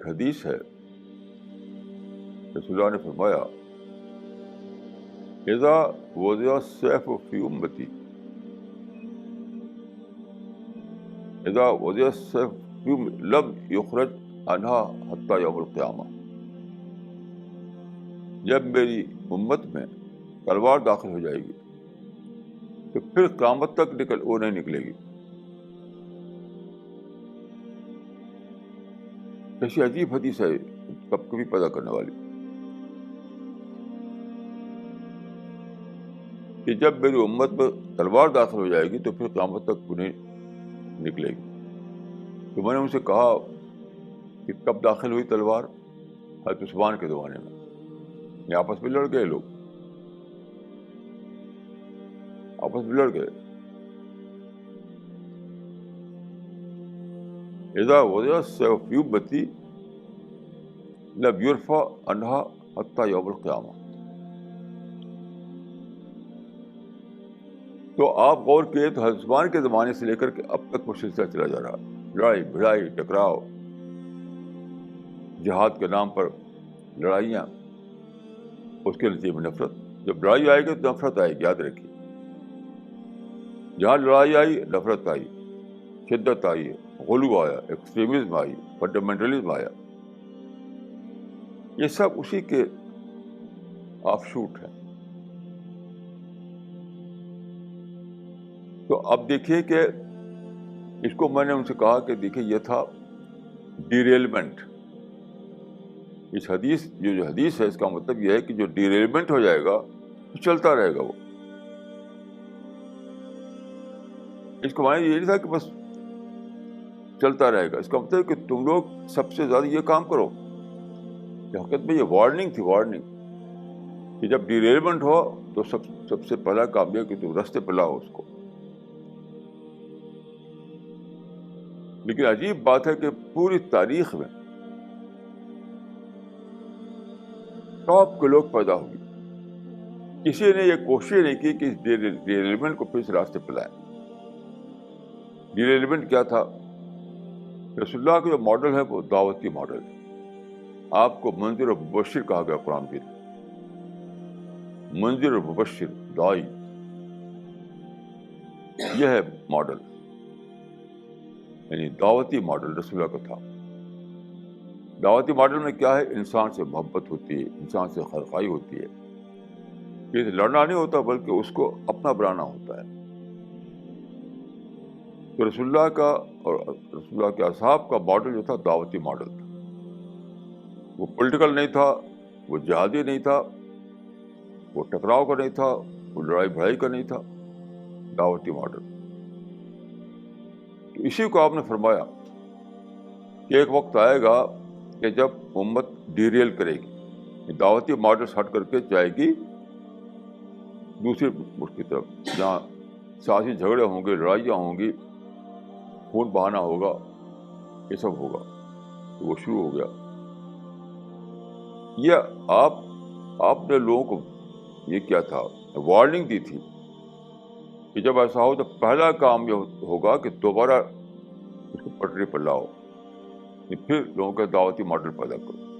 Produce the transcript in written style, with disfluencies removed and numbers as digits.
ایک حدیث ہے، رسول اللہ نے فرمایا اذا وضع السیف فی امتی، اذا وضع السیف فی امتی لم یخرج عنہا حتی یوم القیامہ، جب میری امت میں تلوار داخل ہو جائے گی تو پھر قیامت تک وہ نہیں نکلے گی۔ کیسی عجیب حدیث ہے، کب کبھی پیدا کرنے والی، کہ جب میری امت میں تلوار داخل ہو جائے گی تو پھر قیامت تک وہ نہیں نکلے گی۔ تو میں نے ان سے کہا کہ کب داخل ہوئی تلوار؟ حضرت عثمان کے زمانے میں، یہ آپس میں لڑ گئے، لوگ آپس میں لڑ گئے۔ اذا وضع السیف فی امتی لم یرفع عنہا حتی یوم القیامہ۔ تو آپ غور کیے تو حضرت عثمان کے زمانے سے لے کر کے اب تک وہ سلسلہ چلا جا رہا ہے، لڑائی بھڑائی ٹکراؤ، جہاد کے نام پر لڑائیاں، اس کے نتیجے میں نفرت۔ جب لڑائی آئے گی تو نفرت آئے گی، یاد رکھیے، جہاں لڑائی آئی نفرت آئی، شدت آئی، غلو آیا، ایکسٹریمزم آئی، فنڈامنٹلزم آیا، یہ سب اسی کے آف شوٹ ہیں۔ تو اب دیکھیے کہ اس کو میں نے ان سے کہا کہ دیکھیے یہ تھا ڈیریلمنٹ۔ اس حدیث جو حدیث ہے اس کا مطلب یہ ہے کہ جو ڈیریلمنٹ ہو جائے گا تو چلتا رہے گا وہ۔ اس کو معنی یہ نہیں تھا کہ بس چلتا رہے گا، اس کا مطلب کہ تم لوگ سب سے زیادہ یہ کام کرو۔ حقیقت میں یہ وارننگ تھی، وارننگ، کہ جب ڈیریلمنٹ ہو تو سب سے پہلا کام یہ کہ تم رستے پہ لاؤ اس کو۔ لیکن عجیب بات ہے کہ پوری تاریخ میں ٹاپ کے لوگ پیدا ہوئے، کسی نے یہ کوشش نہیں کی کہ اس ڈیریلمنٹ کو پھر اس راستے پہ لائیں۔ ڈیریلمنٹ کیا تھا؟ رسول اللہ کا جو ماڈل ہے وہ دعوتی ماڈل ہے۔ آپ کو منذر و مبشر کہا گیا قرآن میں، منذر و مبشر، داعی، یہ ہے ماڈل، یعنی دعوتی ماڈل رسول اللہ کا تھا۔ دعوتی ماڈل میں کیا ہے؟ انسان سے محبت ہوتی ہے، انسان سے خیرخواہی ہوتی ہے، یہ لڑنا نہیں ہوتا بلکہ اس کو اپنا بنانا ہوتا ہے۔ تو رسول اللہ کا اور رسول اللہ کے اصحاب کا ماڈل جو تھا دعوتی ماڈل تھا، وہ پولیٹیکل نہیں تھا، وہ جہادی نہیں تھا، وہ ٹکراؤ کا نہیں تھا، وہ لڑائی بھڑائی کا نہیں تھا، دعوتی ماڈل۔ تو اسی کو آپ نے فرمایا کہ ایک وقت آئے گا کہ جب امت ڈیریل کرے گی، دعوتی ماڈل سے ہٹ کر کے جائے گی دوسری ملک کی طرف، جہاں سیاسی جھگڑے ہوں گے، لڑائیاں ہوں گی، خون بہانا ہوگا، یہ سب ہوگا۔ تو وہ شروع ہو گیا۔ یہ آپ نے لوگوں کو یہ کیا تھا، وارننگ دی تھی کہ جب ایسا ہو تو پہلا کام یہ ہوگا کہ دوبارہ اس کو پٹری پر لاؤ، پھر لوگوں کا دعوتی ماڈل پیدا کرو۔